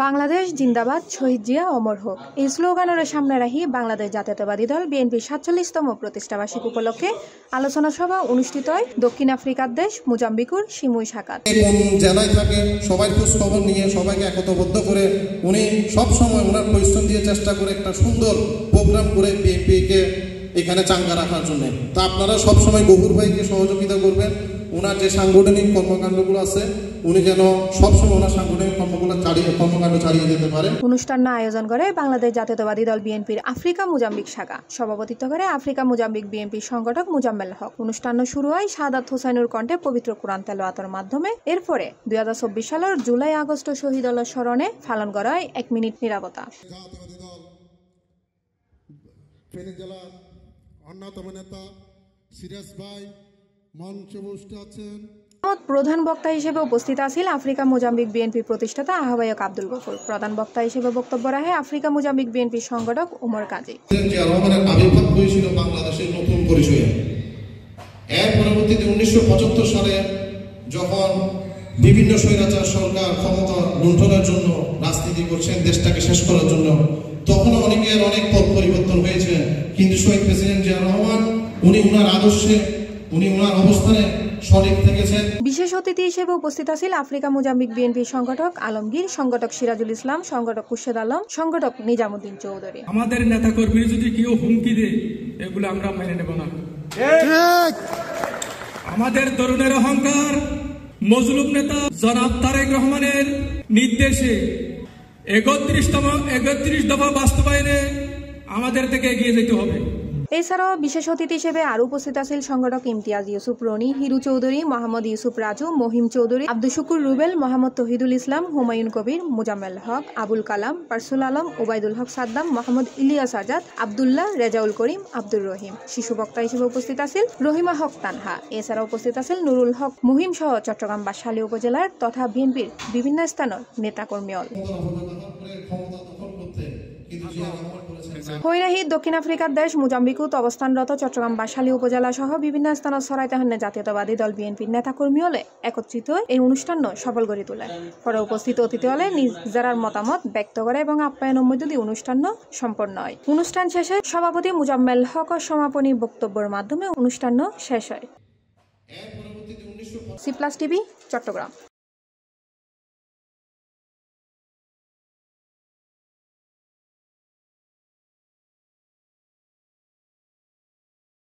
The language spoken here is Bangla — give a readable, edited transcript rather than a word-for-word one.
বাংলাদেশ জিন্দাবাদ, শহীদ জিয়া অমর হোক এই স্লোগানের সামনে রাখি বাংলাদেশ জাতীয়তাবাদী দল বিএনপির ৪৭তম প্রতিষ্ঠাবার্ষিক উপলক্ষে আলোচনা সভা অনুষ্ঠিত হয় দক্ষিণ আফ্রিকার দেশ মোজাম্বিকুর সিমুই শাখাত। কোন জেলায় থাকে সবাই খোঁজ খবর নিয়ে সবাইকে একতাবদ্ধ করে উনি সবসময় ওনার পরিশ্রম দিয়ে চেষ্টা করে একটা সুন্দর প্রোগ্রাম করে বিএনপিকে এখানে চাঙ্গা রাখার জন্য। তো আপনারা সবসময় গফুর ভাইকে সহযোগিতা করবেন। ওনার যে সাংগঠনিক কর্মকাণ্ডগুলো আছে উনি যেন সবসময় ওনার সাংগঠনিক কর্মকাণ্ড চালিয়ে যেতে পারে। অনুষ্ঠান আয়োজন করে বাংলাদেশ জাতীয়তাবাদী দল বিএনপির আফ্রিকা মোজাম্বিক শাখা, সভাপতিত্ব করে আফ্রিকা মোজাম্বিক বিএনপির সংগঠক মোজাম্মেল হক। অনুষ্ঠান শুরু হয় সাদাত হোসাইনের কণ্ঠে পবিত্র কোরআন তেলাওয়াতের মাধ্যমে। এরপরে ২০২৪ সালের জুলাই আগস্ট শহীদ স্মরণে পালন করা হয় ১ মিনিট নীরবতা। অন্যতম নেতা সিরাজ ভাই মঞ্চে বসে আছেন। প্রধান বক্তা হিসেবে উপস্থিত আছেন আফ্রিকা মোজাম্বিক বিএনপি প্রতিষ্ঠাতা আহ্বায়ক আব্দুল গফুর। প্রধান বক্তা হিসেবে বক্তব্য রাখে আফ্রিকা মোজাম্বিক বিএনপির সংগঠক ওমর কাজী। আবির্ভাব হয়েছিল বাংলাদেশের নতুন পরিচয়ে। এর পরবর্তীতে ১৯৭৫ সালে যখন বিভিন্ন স্বৈরাচার সরকার ক্ষমতা লুণ্ঠনের জন্য রাজনীতি করছেন দেশটাকে শেষ করার জন্য, তখনও অনেকের অনেক পথ পরিবর্তন হয়েছে, কিন্তু শহীদ প্রেসিডেন্ট জিয়া রহমান উনি ওনার আদর্শে উনি ওনার অবস্থানে সঠিক থেকেছেন। বিশেষ অতিথি হিসেবে উপস্থিত আছেন আফ্রিকা মোজাম্বিক বিএনপির সংগঠক আলমগীর, সংগঠক সিরাজুল ইসলাম, সংগঠক খুরশেদ আলম, সংগঠক নিজামুদ্দিন চৌধুরী। আমাদের নেতা কর্মী যদি কেউ হুমকি দেয় এগুলো আমরা মেনে নেব না। আমাদের তরুণের অহংকার মজলুম নেতা জনাব তারেক রহমানের নির্দেশে ৩১ দফা বাস্তবায়নে আমাদের থেকে এগিয়ে যেতে হবে। এছাড়াও বিশেষ অতিথি হিসেবে আরো উপস্থিত আছেন সংগঠক ইমতিয়াজ ইউসুফ রনি, হিরু চৌধুরী, মোহাম্মদ ইউসুফ রাজু, মহিম চৌধুরী, আব্দুল শুকুর রুবেল, মোহাম্মদ তহিদুল ইসলাম, হুমায়ুন কবির, মোজাম্মেল হক, আবুল কালাম, পারসুল আলম, ওবায়দুল হক সাদ্দাম, মোহাম্মদ ইলিয়াস আজাদ, আবদুল্লাহ, রেজাউল করিম, আব্দুর রহিম। শিশু বক্তা হিসেবে উপস্থিত আছেন রহিমা হক তানহা। এছাড়া উপস্থিত আছেন নুরুল হক মুহিম সহ চট্টগ্রাম বাঁশখালী উপজেলার তথা বিএনপির বিভিন্ন স্থানের নেতাকর্মীল। হৈরাহি দক্ষিণ আফ্রিকার দেশ মোজাম্বিকুত অবস্থানরত চট্টগ্রাম বাঁশখালী উপজেলা সহ বিভিন্ন স্থানত ছড়াইতে হন্যে জাতীয়তাবাদী দল বিএনপির নেতাকর্মী হলে একত্রিত এই অনুষ্ঠান সফল করে তোলে। পরে উপস্থিত অতিথি হলে নিজের মতামত ব্যক্ত করে এবং আপ্যায়নের মধ্য দিয়ে অনুষ্ঠান সম্পন্ন হয়। অনুষ্ঠান শেষে সভাপতি মোজাম্মেল হক সমাপনী বক্তব্যের মাধ্যমে অনুষ্ঠান শেষ হয়। C plus TV, Chittagong.